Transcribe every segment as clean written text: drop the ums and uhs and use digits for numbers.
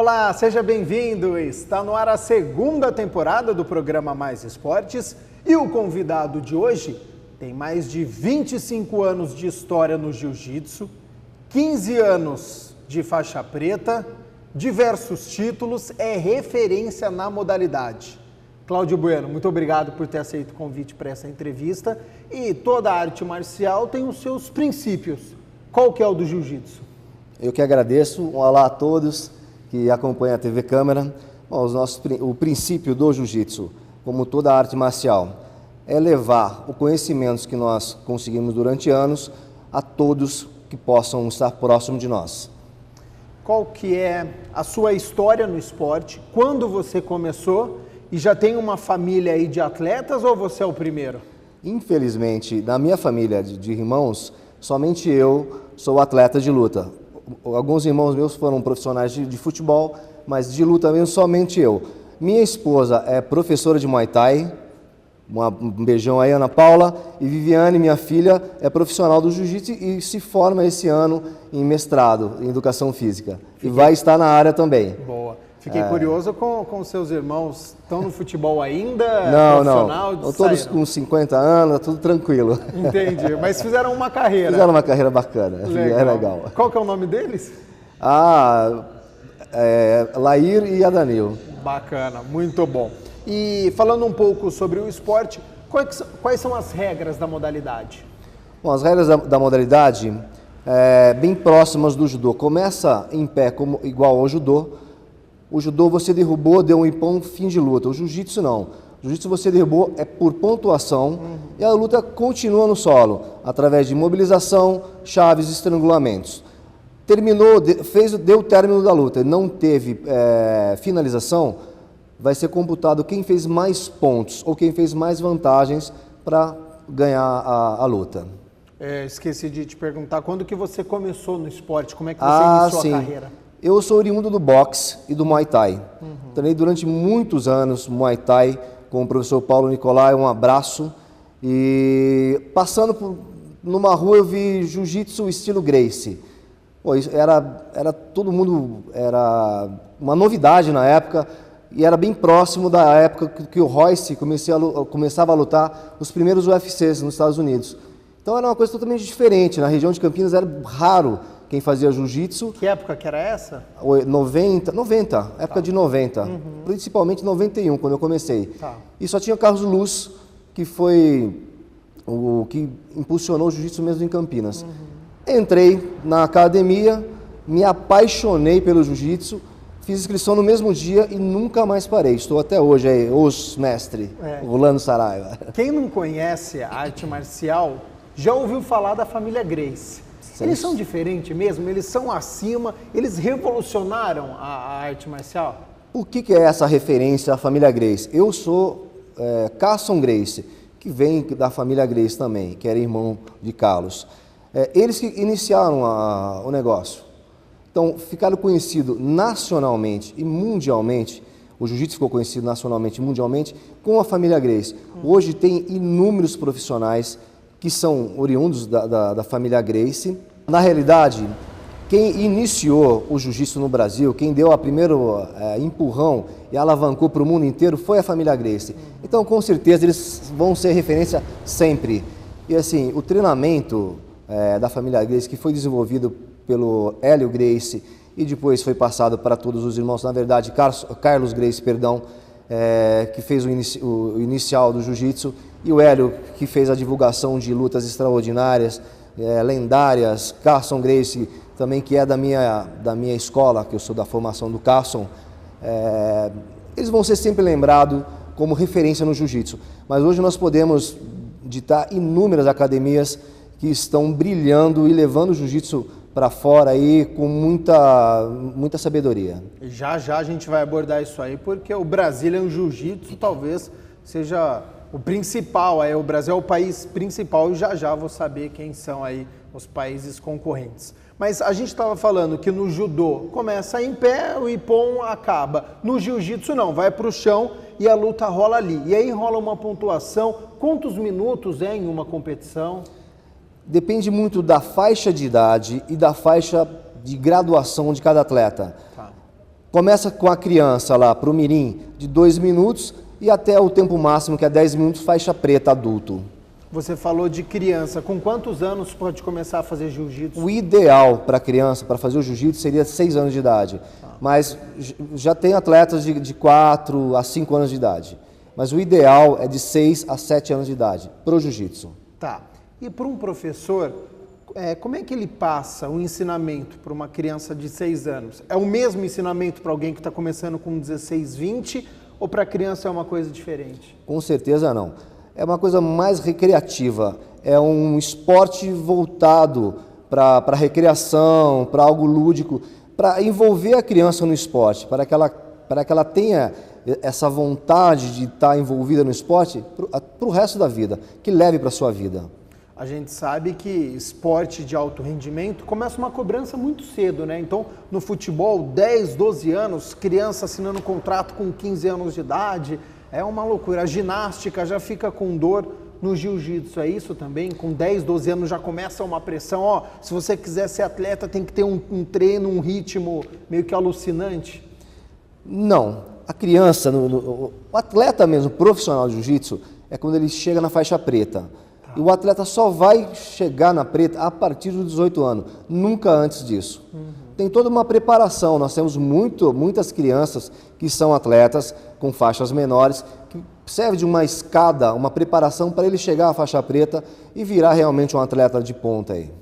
Olá, seja bem-vindo! Está no ar a segunda temporada do programa Mais Esportes e o convidado de hoje tem mais de 25 anos de história no jiu-jitsu, 15 anos de faixa preta, diversos títulos, é referência na modalidade. Cláudio Bueno, muito obrigado por ter aceito o convite para essa entrevista. E toda arte marcial tem os seus princípios. Qual que é o do jiu-jitsu? Eu que agradeço. Um olá a todos que acompanham a TV Câmara. Bom, o princípio do jiu-jitsu, como toda arte marcial, é levar o conhecimento que nós conseguimos durante anos a todos que possam estar próximos de nós. Qual que é a sua história no esporte? Quando você começou? E já tem uma família aí de atletas ou você é o primeiro? Infelizmente, na minha família de irmãos, somente eu sou atleta de luta. Alguns irmãos meus foram profissionais de futebol, mas de luta mesmo somente eu. Minha esposa é professora de Muay Thai, um beijão aí, Ana Paula, e Viviane, minha filha, é profissional do jiu-jitsu e se forma esse ano em mestrado em educação física. E vai estar na área também. Boa. Fiquei curioso com seus irmãos. Estão no futebol ainda? Não. Todos com 50 anos, tudo tranquilo. Entendi. Mas fizeram uma carreira. Fizeram uma carreira bacana. Legal. É legal. Qual que é o nome deles? Lair e Adanil. Bacana, muito bom. E falando um pouco sobre o esporte, quais são as regras da modalidade? Bom, as regras da modalidade, bem próximas do judô. Começa em pé igual ao judô. O judô você derrubou, deu um impão, fim de luta. O jiu-jitsu não. O jiu-jitsu você derrubou é por pontuação e a luta continua no solo, através de mobilização, chaves e estrangulamentos. Terminou, deu término da luta, não teve finalização, vai ser computado quem fez mais pontos ou quem fez mais vantagens para ganhar a luta. Esqueci de te perguntar, quando que você começou no esporte? Como é que você iniciou a carreira? Eu sou oriundo do boxe e do Muay Thai. Treinei durante muitos anos Muay Thai com o professor Paulo Nicolai, um abraço. E passando numa rua eu vi jiu-jitsu estilo Gracie. Pô, isso era todo mundo, era uma novidade na época e era bem próximo da época que o Royce começava a lutar os primeiros UFCs nos Estados Unidos. Então era uma coisa totalmente diferente. Na região de Campinas era raro quem fazia jiu-jitsu. Que época que era essa? 90, época de 90, principalmente 91, quando eu comecei. E só tinha o Carlos Luz, que foi o que impulsionou o jiu-jitsu mesmo em Campinas. Entrei na academia, me apaixonei pelo jiu-jitsu, fiz inscrição no mesmo dia e nunca mais parei. Estou até hoje aí, os mestre, Rolando Saraiva. Quem não conhece a arte marcial já ouviu falar da família Gracie. Eles são diferentes mesmo? Eles são acima? Eles revolucionaram a arte marcial? O que é essa referência à família Gracie? Eu sou Carson Gracie, que vem da família Gracie também, que era irmão de Carlos. Eles que iniciaram o negócio. Então, ficaram conhecidos nacionalmente e mundialmente, o jiu-jitsu ficou conhecido nacionalmente e mundialmente com a família Gracie. Hoje tem inúmeros profissionais que são oriundos da família Gracie. Na realidade, quem iniciou o jiu-jitsu no Brasil, quem deu o primeiro empurrão e alavancou para o mundo inteiro foi a família Gracie. Então, com certeza, eles vão ser referência sempre. E assim, o treinamento da família Gracie, que foi desenvolvido pelo Hélio Gracie e depois foi passado para todos os irmãos, na verdade, Carlos Gracie, que fez o inicial do jiu-jitsu, e o Hélio, que fez a divulgação de lutas extraordinárias, lendárias, Carson Gracie, também que é da minha escola, que eu sou da formação do Carson, eles vão ser sempre lembrados como referência no jiu-jitsu. Mas hoje nós podemos ditar inúmeras academias que estão brilhando e levando o jiu-jitsu para fora aí com muita sabedoria. Já a gente vai abordar isso aí, porque o Brazilian Jiu-Jitsu talvez seja o principal, o Brasil é o país principal e já vou saber quem são aí os países concorrentes. Mas a gente estava falando que no judô começa em pé, o ippon acaba. No jiu-jitsu não, vai para o chão e a luta rola ali. E aí rola uma pontuação. Quantos minutos é em uma competição? Depende muito da faixa de idade e da faixa de graduação de cada atleta. Começa com a criança lá para o mirim de 2 minutos e até o tempo máximo, que é 10 minutos, faixa preta adulto. Você falou de criança. Com quantos anos pode começar a fazer jiu-jitsu? O ideal para criança, para fazer o jiu-jitsu, seria 6 anos de idade. Mas já tem atletas de 4 a 5 anos de idade. Mas o ideal é de 6 a 7 anos de idade para o jiu-jitsu. Tá. E para um professor, como é que ele passa o ensinamento para uma criança de 6 anos? É o mesmo ensinamento para alguém que está começando com 16, 20? Ou para a criança é uma coisa diferente? Com certeza não. É uma coisa mais recreativa. É um esporte voltado para recreação, para algo lúdico, para envolver a criança no esporte, para que ela tenha essa vontade de estar envolvida no esporte para o resto da vida, que leve para a sua vida. A gente sabe que esporte de alto rendimento começa uma cobrança muito cedo, né? Então, no futebol, 10, 12 anos, criança assinando contrato com 15 anos de idade, é uma loucura. A ginástica já fica com dor. No jiu-jitsu é isso também? Com 10, 12 anos já começa uma pressão, ó, se você quiser ser atleta tem que ter um treino, um ritmo meio que alucinante? Não. A criança, o atleta mesmo, profissional de jiu-jitsu, é quando ele chega na faixa preta. E o atleta só vai chegar na preta a partir dos 18 anos, nunca antes disso. Tem toda uma preparação, nós temos muitas crianças que são atletas com faixas menores, que serve de uma escada, uma preparação para ele chegar à faixa preta e virar realmente um atleta de ponta aí.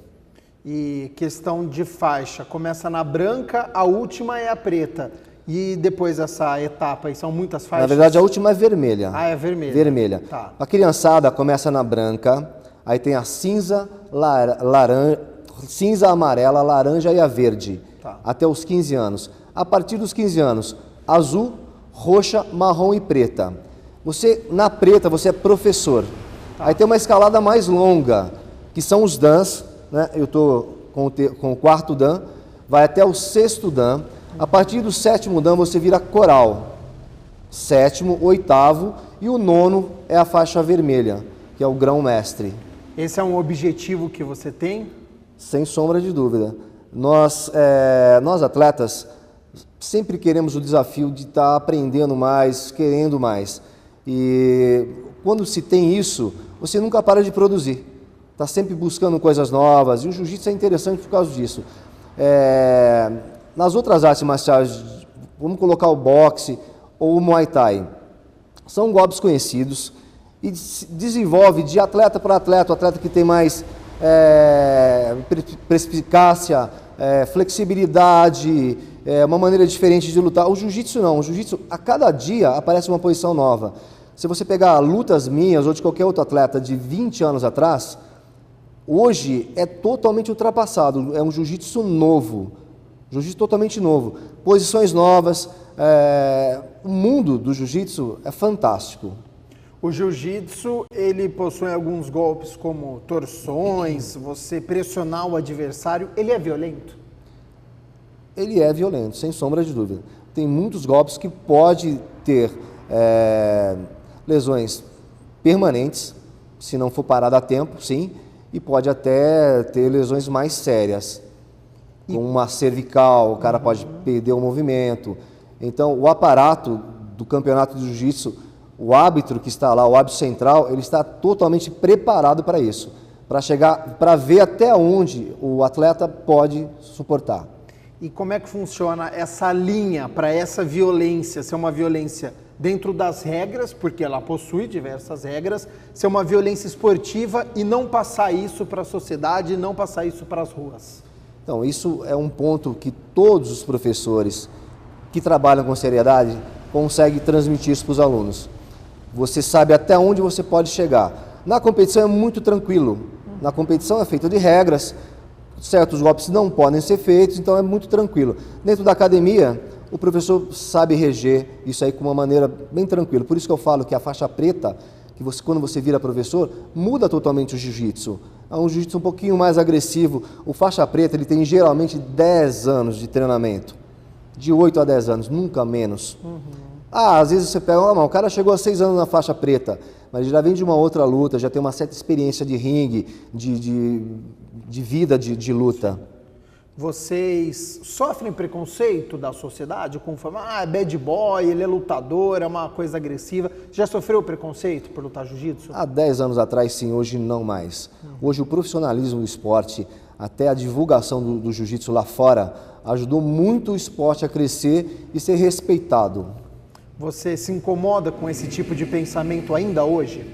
E questão de faixa, começa na branca, a última é a preta. E depois dessa etapa aí, são muitas faixas? Na verdade, a última é vermelha. Ah, é vermelha. Vermelha. Tá. A criançada começa na branca, aí tem a cinza, cinza, amarela, laranja e a verde. Tá. Até os 15 anos. A partir dos 15 anos, azul, roxa, marrom e preta. Na preta, você é professor. Tá. Aí tem uma escalada mais longa, que são os dans, né? Eu estou com o 4º dan, vai até o 6º dan. A partir do 7º dan você vira coral. 7º, 8º e o 9º é a faixa vermelha, que é o grão-mestre. Esse é um objetivo que você tem? Sem sombra de dúvida. Nós atletas sempre queremos o desafio de estar aprendendo mais, querendo mais. E quando se tem isso, você nunca para de produzir. Está sempre buscando coisas novas e o jiu-jitsu é interessante por causa disso. Nas outras artes marciais, vamos colocar o boxe ou o muay thai, são golpes conhecidos e desenvolve de atleta para atleta, o atleta que tem mais perspicácia, flexibilidade, uma maneira diferente de lutar. O jiu-jitsu não, o jiu-jitsu a cada dia aparece uma posição nova. Se você pegar lutas minhas ou de qualquer outro atleta de 20 anos atrás, hoje é totalmente ultrapassado, é um jiu-jitsu novo. Jiu-jitsu totalmente novo, posições novas, o mundo do jiu-jitsu é fantástico. O jiu-jitsu, ele possui alguns golpes como torções, você pressionar o adversário, ele é violento? Ele é violento, sem sombra de dúvida. Tem muitos golpes que pode ter lesões permanentes, se não for parado a tempo, sim, e pode até ter lesões mais sérias. Com uma cervical, o cara pode perder o movimento. Então, o aparato do campeonato de jiu-jitsu, o árbitro que está lá, o árbitro central, ele está totalmente preparado para isso, para chegar, para ver até onde o atleta pode suportar. E como é que funciona essa linha para essa violência, ser uma violência dentro das regras, porque ela possui diversas regras, ser uma violência esportiva e não passar isso para a sociedade, não passar isso para as ruas? Então, isso é um ponto que todos os professores que trabalham com seriedade conseguem transmitir isso para os alunos. Você sabe até onde você pode chegar. Na competição é muito tranquilo. Na competição é feita de regras, certos golpes não podem ser feitos, então é muito tranquilo. Dentro da academia, o professor sabe reger isso aí com uma maneira bem tranquila. Por isso que eu falo que a faixa preta, que você, quando você vira professor, muda totalmente o jiu-jitsu. É um jiu-jitsu um pouquinho mais agressivo. O faixa preta, ele tem geralmente 10 anos de treinamento. De 8 a 10 anos, nunca menos. Às vezes você pega, o cara chegou a 6 anos na faixa preta, mas ele já vem de uma outra luta, já tem uma certa experiência de ringue, de vida de luta. Vocês sofrem preconceito da sociedade com fama? Ah, é bad boy, ele é lutador, é uma coisa agressiva. Já sofreu preconceito por lutar jiu-jitsu? Há 10 anos atrás, sim, hoje não mais. Hoje o profissionalismo do esporte, até a divulgação do jiu-jitsu lá fora, ajudou muito o esporte a crescer e ser respeitado. Você se incomoda com esse tipo de pensamento ainda hoje?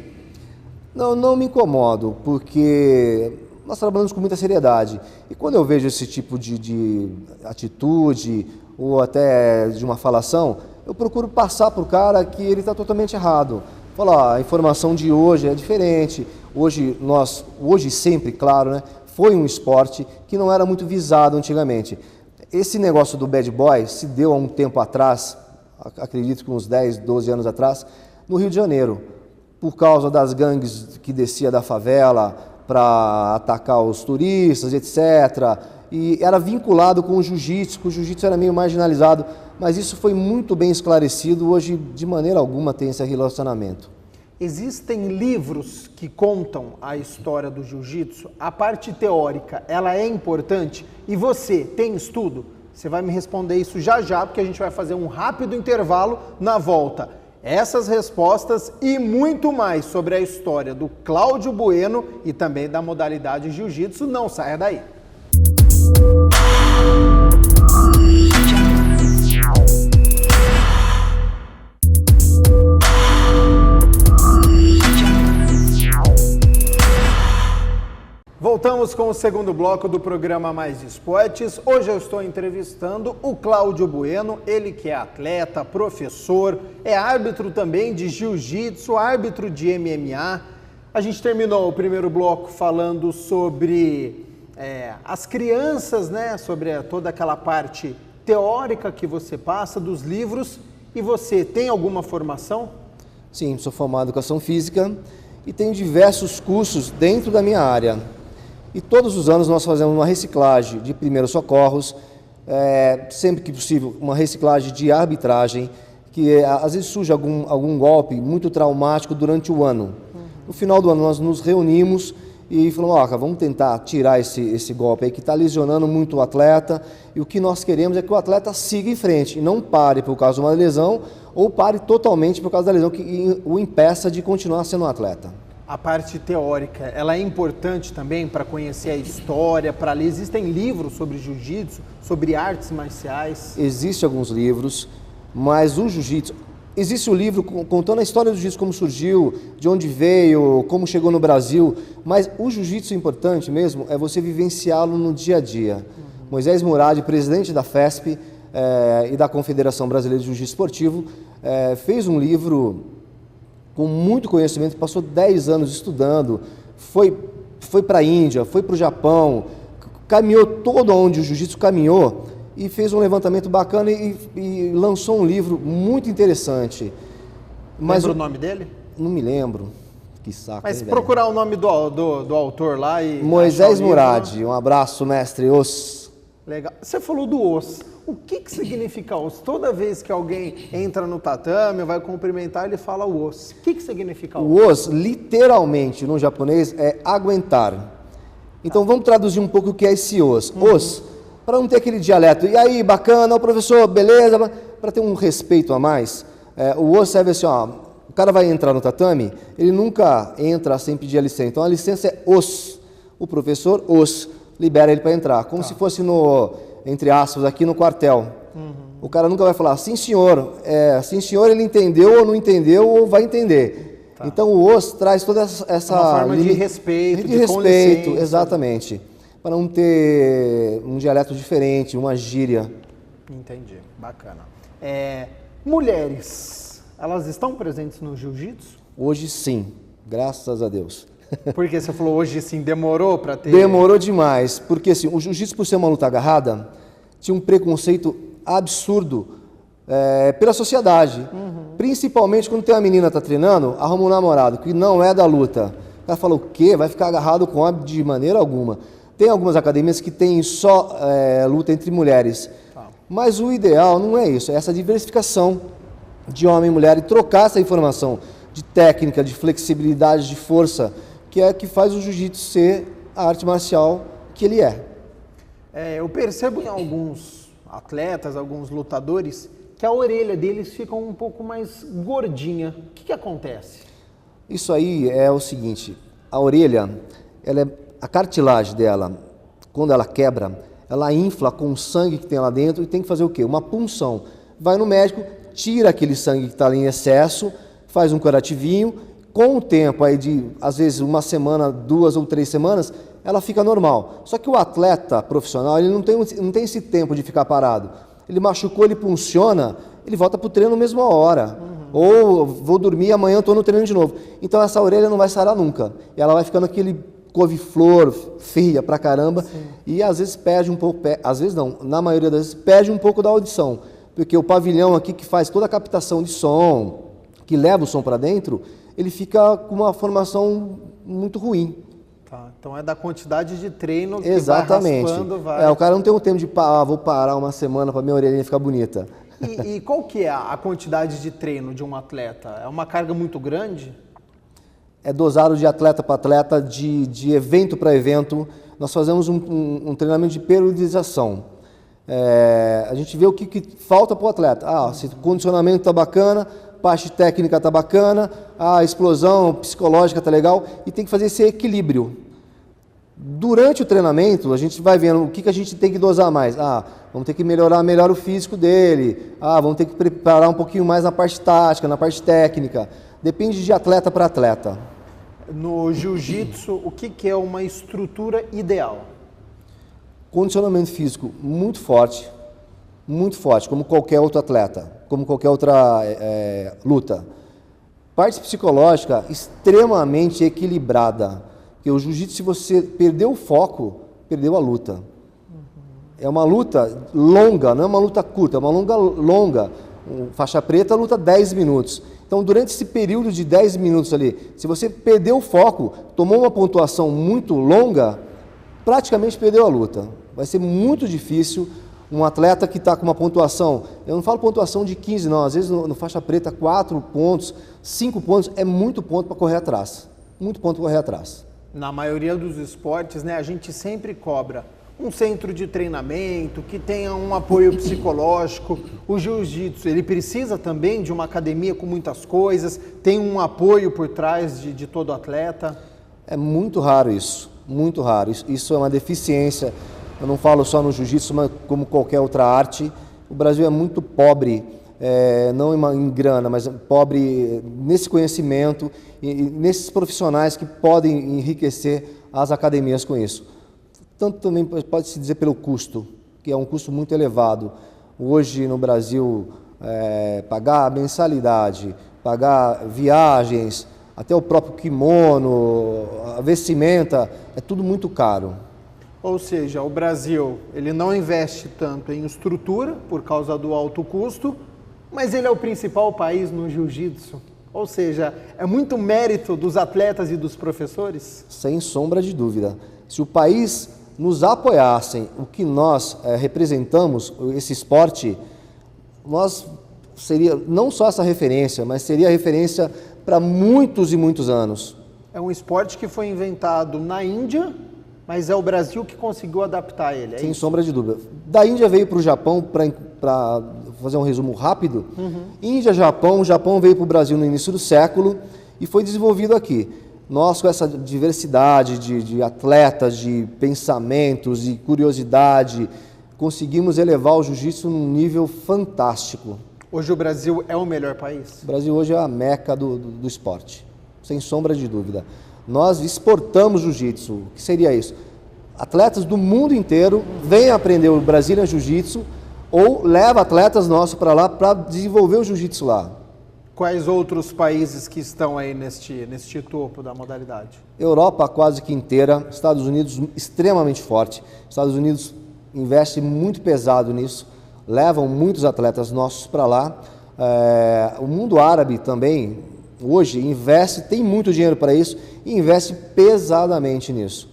Não me incomodo, porque nós trabalhamos com muita seriedade. E quando eu vejo esse tipo de atitude ou até de uma falação, eu procuro passar para o cara que ele está totalmente errado. Falar, a informação de hoje é diferente. Hoje sempre, claro, né, foi um esporte que não era muito visado antigamente. Esse negócio do bad boy se deu há um tempo atrás, acredito que uns 10, 12 anos atrás, no Rio de Janeiro, por causa das gangues que descia da favela para atacar os turistas, etc. E era vinculado com o jiu-jitsu, que o jiu-jitsu era meio marginalizado, mas isso foi muito bem esclarecido. Hoje, de maneira alguma, tem esse relacionamento. Existem livros que contam a história do jiu-jitsu? A parte teórica, ela é importante? E você tem estudo? Você vai me responder isso já, porque a gente vai fazer um rápido intervalo na volta. Essas respostas e muito mais sobre a história do Cláudio Bueno e também da modalidade jiu-jitsu, não saia daí. Voltamos com o segundo bloco do programa Mais Esportes. Hoje eu estou entrevistando o Cláudio Bueno, ele que é atleta, professor, é árbitro também de jiu-jitsu, árbitro de MMA. A gente terminou o primeiro bloco falando sobre as crianças, né? Sobre toda aquela parte teórica que você passa dos livros. E você tem alguma formação? Sim, sou formado em Educação Física e tenho diversos cursos dentro da minha área. E todos os anos nós fazemos uma reciclagem de primeiros socorros, sempre que possível uma reciclagem de arbitragem, que às vezes surge algum golpe muito traumático durante o ano. No final do ano nós nos reunimos e falamos, vamos tentar tirar esse golpe aí que está lesionando muito o atleta, e o que nós queremos é que o atleta siga em frente e não pare por causa de uma lesão ou pare totalmente por causa da lesão que o impeça de continuar sendo um atleta. A parte teórica, ela é importante também para conhecer a história, para ler. Existem livros sobre jiu-jitsu, sobre artes marciais? Existem alguns livros, mas o jiu-jitsu... Existe um livro contando a história do jiu-jitsu, como surgiu, de onde veio, como chegou no Brasil, mas o jiu-jitsu importante mesmo é você vivenciá-lo no dia a dia. Moisés Murad, presidente da FESP e da Confederação Brasileira de Jiu-Jitsu Esportivo, fez um livro com muito conhecimento, passou 10 anos estudando, foi para a Índia, foi para o Japão, caminhou todo onde o jiu-jitsu caminhou e fez um levantamento bacana e lançou um livro muito interessante. Mas lembra o nome dele? Não me lembro. Que saco. Mas procurar o nome do autor lá e... Moisés Murad. Um abraço, mestre Os. Legal. Você falou do Os. O que significa Os? Toda vez que alguém entra no tatame, vai cumprimentar, ele fala o Os. O que significa Os? O Os, literalmente, no japonês, é aguentar. Então, vamos traduzir um pouco o que é esse Os. Os, para não ter aquele dialeto. E aí, bacana, professor, beleza? Para ter um respeito a mais, o Os serve assim, o cara vai entrar no tatame, ele nunca entra sem pedir a licença. Então, a licença é Os. O professor, Os, libera ele para entrar. Como se fosse entre aspas, aqui no quartel. O cara nunca vai falar, sim senhor, ele entendeu ou não entendeu ou vai entender. Tá. Então o Os traz toda essa... Uma forma de respeito, de respeito, exatamente. Para não ter um dialeto diferente, uma gíria. Entendi, bacana. Mulheres, elas estão presentes no jiu-jitsu? Hoje sim, graças a Deus. Porque você falou hoje sim, demorou para ter... Demorou demais, porque assim, o jiu-jitsu, por ser uma luta agarrada, tinha um preconceito absurdo pela sociedade. Principalmente quando tem uma menina que está treinando, arruma um namorado que não é da luta. O cara fala, o quê? Vai ficar agarrado com homem de maneira alguma. Tem algumas academias que tem só luta entre mulheres. Tá. Mas o ideal não é isso, é essa diversificação de homem e mulher e trocar essa informação de técnica, de flexibilidade, de força, que é que faz o jiu-jitsu ser a arte marcial que ele é. Eu percebo em alguns atletas, alguns lutadores, que a orelha deles fica um pouco mais gordinha. O que acontece? Isso aí é o seguinte, a orelha, a cartilagem dela, quando ela quebra, ela infla com o sangue que tem lá dentro e tem que fazer o quê? Uma punção. Vai no médico, tira aquele sangue que está ali em excesso, faz um curativinho, com o tempo aí de, às vezes, uma semana, 2 ou 3 semanas, ela fica normal. Só que o atleta profissional, ele não tem esse tempo de ficar parado. Ele machucou, ele punciona, ele volta para o treino na mesma hora. Ou vou dormir, amanhã eu estou no treino de novo. Então essa orelha não vai sarar nunca. E ela vai ficando aquele couve-flor, feia pra caramba. Sim. E às vezes perde um pouco, às vezes não, na maioria das vezes perde um pouco da audição. Porque o pavilhão aqui que faz toda a captação de som, que leva o som para dentro, ele fica com uma formação muito ruim. Tá, então é da quantidade de treino que exatamente. Vai raspando, vai... o cara não tem o tempo de vou parar uma semana para minha orelhinha ficar bonita. E qual que é a quantidade de treino de um atleta? É uma carga muito grande? É dosado de atleta para atleta, de evento para evento. Nós fazemos um treinamento de periodização. A gente vê o que falta para o atleta. Se o condicionamento está bacana, parte técnica está bacana, a explosão psicológica está legal, e tem que fazer esse equilíbrio. Durante o treinamento, a gente vai vendo o que a gente tem que dosar mais. Vamos ter que melhorar melhor o físico dele, vamos ter que preparar um pouquinho mais na parte tática, na parte técnica. Depende de atleta para atleta. No jiu-jitsu, o que é uma estrutura ideal? Condicionamento físico muito forte, como qualquer outro atleta, como qualquer outra luta. Parte psicológica extremamente equilibrada, porque o jiu-jitsu, se você perdeu o foco, perdeu a luta. É uma luta longa, não é uma luta curta, é uma longa. Faixa preta luta 10 minutos. Então, durante esse período de 10 minutos ali, se você perdeu o foco, tomou uma pontuação muito longa, praticamente perdeu a luta. Vai ser muito difícil um atleta que está com uma pontuação, eu não falo pontuação de 15 não, às vezes no faixa preta 4 pontos, 5 pontos, é muito ponto para correr atrás. Muito ponto para correr atrás. Na maioria dos esportes, a gente sempre cobra um centro de treinamento, que tenha um apoio psicológico. O jiu-jitsu, ele precisa também de uma academia com muitas coisas, tem um apoio por trás de todo atleta? É muito raro isso, muito raro. Isso é uma deficiência. Eu não falo só no jiu-jitsu, mas como qualquer outra arte. O Brasil é muito pobre, não em grana, mas pobre nesse conhecimento e nesses profissionais que podem enriquecer as academias com isso. Tanto também pode-se dizer pelo custo, que é um custo muito elevado. Hoje no Brasil, pagar mensalidade, pagar viagens, até o próprio kimono, a vestimenta, é tudo muito caro. Ou seja, o Brasil, ele não investe tanto em estrutura por causa do alto custo, mas ele é o principal país no jiu-jitsu. Ou seja, é muito mérito dos atletas e dos professores? Sem sombra de dúvida. Se o país nos apoiassem, o que nós representamos, esse esporte, nós seria não só essa referência, mas seria referência para muitos e mutos anos. É um esporte que foi inventado na Índia, mas é o Brasil que conseguiu adaptar ele, Sem sombra de dúvida. Da Índia veio para o Japão, para fazer um resumo rápido. Índia, Japão, o Japão veio para o Brasil no início do século e foi desenvolvido aqui. Nós, com essa diversidade de atletas, de pensamentos e curiosidade, conseguimos elevar o jiu-jitsu num nível fantástico. Hoje o Brasil é o melhor país? O Brasil hoje é a meca do esporte, sem sombra de dúvida. Nós exportamos jiu-jitsu. O que seria isso? Atletas do mundo inteiro vêm aprender o Brazilian Jiu-Jitsu ou leva atletas nossos para lá para desenvolver o jiu-jitsu lá. Quais outros países que estão aí neste topo da modalidade? Europa quase que inteira, Estados Unidos extremamente forte. Estados Unidos investe muito pesado nisso, levam muitos atletas nossos para lá. O mundo árabe também, hoje, investe, tem muito dinheiro para isso e investe pesadamente nisso.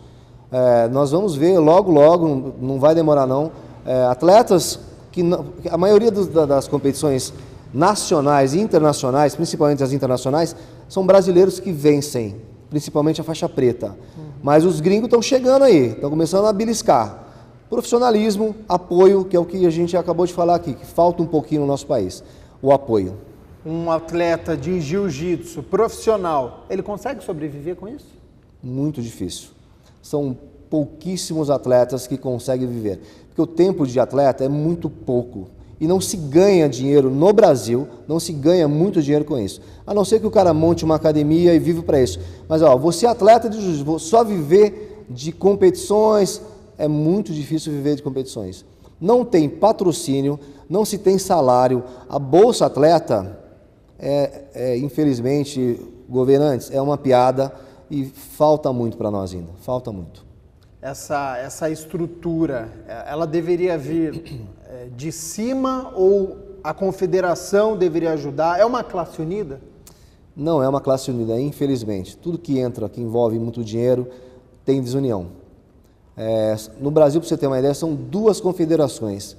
Nós vamos ver logo, não vai demorar não, atletas que a maioria das competições nacionais e internacionais, principalmente as internacionais, são brasileiros que vencem, principalmente a faixa preta. Mas os gringos estão chegando aí, estão começando a beliscar. Profissionalismo, apoio, que é o que a gente acabou de falar aqui, que falta um pouquinho no nosso país, o apoio. Um atleta de jiu-jitsu profissional, ele consegue sobreviver com isso? Muito difícil. São pouquíssimos atletas que conseguem viver, porque o tempo de atleta é muito pouco. E não se ganha dinheiro no Brasil, não se ganha muito dinheiro com isso. A não ser que o cara monte uma academia e vive para isso. Mas você é atleta de jiu-jitsu, só viver de competições, é muito difícil viver de competições. Não tem patrocínio, não se tem salário. A Bolsa Atleta, infelizmente, governantes, é uma piada e falta muito para nós ainda, falta muito. Essa estrutura, ela deveria vir de cima ou a confederação deveria ajudar? É uma classe unida? Não é uma classe unida, infelizmente. Tudo que entra, que envolve muito dinheiro, tem desunião. No Brasil, para você ter uma ideia, são 2 confederações.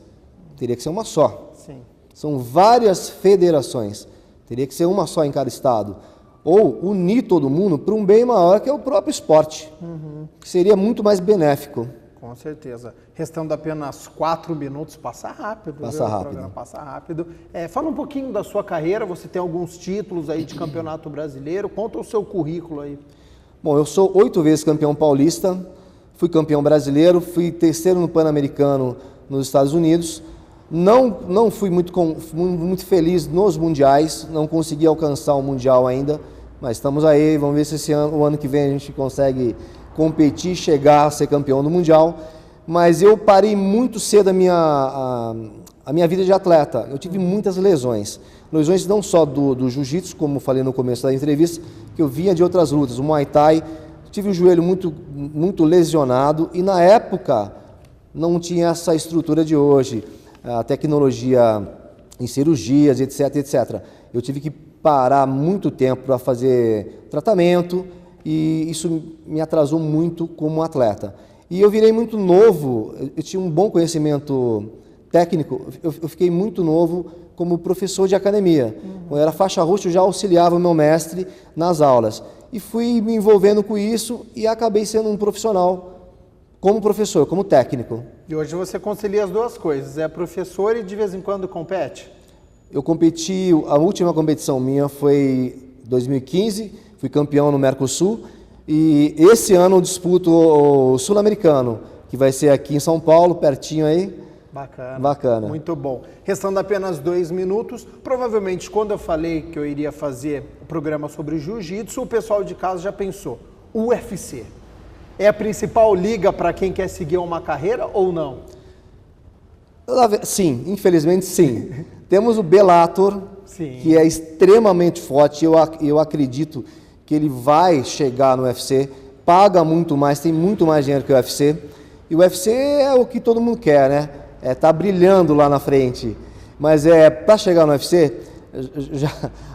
Teria que ser uma só. Sim. São várias federações. Teria que ser uma só em cada estado. Ou unir todo mundo para um bem maior, que é o próprio esporte. Que seria muito mais benéfico. Com certeza. Restando apenas 4 minutos, passa rápido. Passa rápido. O programa passa rápido. Fala um pouquinho da sua carreira, você tem alguns títulos aí de campeonato brasileiro, conta o seu currículo aí. Bom, eu sou 8 vezes campeão paulista, fui campeão brasileiro, fui 3º no Pan-Americano nos Estados Unidos. Não fui muito feliz nos mundiais, não consegui alcançar o mundial ainda, mas estamos aí, vamos ver se o ano que vem a gente consegue competir, chegar a ser campeão do mundial. Mas eu parei muito cedo a minha vida de atleta, eu tive muitas lesões. Lesões não só do jiu-jitsu, como falei no começo da entrevista, que eu vinha de outras lutas, o Muay Thai, tive o joelho muito lesionado e na época não tinha essa estrutura de hoje. A tecnologia em cirurgias, etc, etc. Eu tive que parar muito tempo para fazer tratamento e isso me atrasou muito como atleta. E eu virei muito novo, eu tinha um bom conhecimento técnico, eu fiquei muito novo como professor de academia. Quando eu era faixa roxa, eu já auxiliava o meu mestre nas aulas. E fui me envolvendo com isso e acabei sendo um profissional como professor, como técnico. E hoje você concilia as 2 coisas, é professor e de vez em quando compete? Eu competi, a última competição minha foi em 2015, fui campeão no Mercosul e esse ano eu disputo o Sul-Americano, que vai ser aqui em São Paulo, pertinho aí. Bacana. Muito bom. Restando apenas 2 minutos, provavelmente quando eu falei que eu iria fazer o programa sobre jiu-jitsu, o pessoal de casa já pensou, UFC. É a principal liga para quem quer seguir uma carreira ou não? Sim, infelizmente sim. Temos o Bellator, sim, que é extremamente forte. Eu acredito que ele vai chegar no UFC, paga muito mais, tem muito mais dinheiro que o UFC. E o UFC é o que todo mundo quer, né? Tá brilhando lá na frente. Mas para chegar no UFC,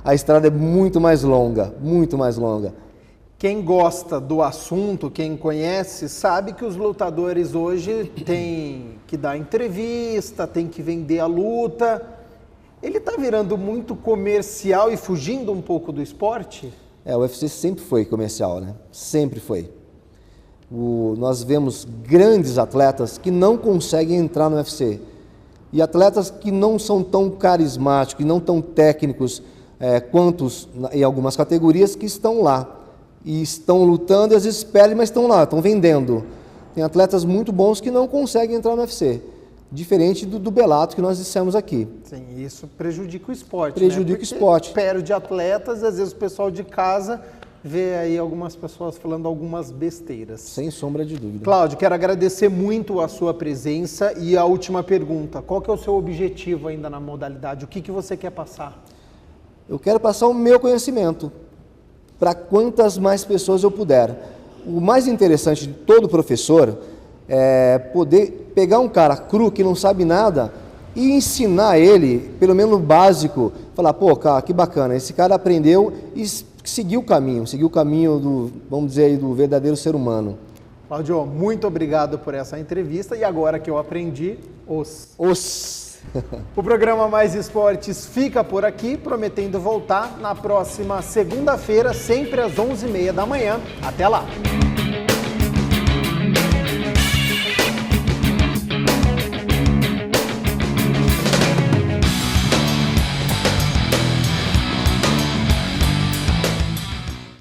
a estrada é muito mais longa, muito mais longa. Quem gosta do assunto, quem conhece, sabe que os lutadores hoje têm que dar entrevista, têm que vender a luta. Ele está virando muito comercial e fugindo um pouco do esporte? O UFC sempre foi comercial, né? Sempre foi. Nós vemos grandes atletas que não conseguem entrar no UFC. E atletas que não são tão carismáticos, e não tão técnicos quantos em algumas categorias que estão lá. E estão lutando e às vezes perdem, mas estão lá, estão vendendo. Tem atletas muito bons que não conseguem entrar no UFC. Diferente do Bellator que nós dissemos aqui. Sim, isso prejudica o esporte. Prejudica o esporte. Perde atletas e às vezes o pessoal de casa vê aí algumas pessoas falando algumas besteiras. Sem sombra de dúvida. Cláudio, quero agradecer muito a sua presença e a última pergunta. Qual que é o seu objetivo ainda na modalidade? O que você quer passar? Eu quero passar o meu conhecimento para quantas mais pessoas eu puder. O mais interessante de todo professor é poder pegar um cara cru que não sabe nada e ensinar ele, pelo menos o básico, falar, pô, cara, que bacana, esse cara aprendeu e seguiu o caminho do, vamos dizer aí, do verdadeiro ser humano. Cláudio, muito obrigado por essa entrevista e agora que eu aprendi, O programa Mais Esportes fica por aqui, prometendo voltar na próxima segunda-feira, sempre às 11h30 da manhã. Até lá!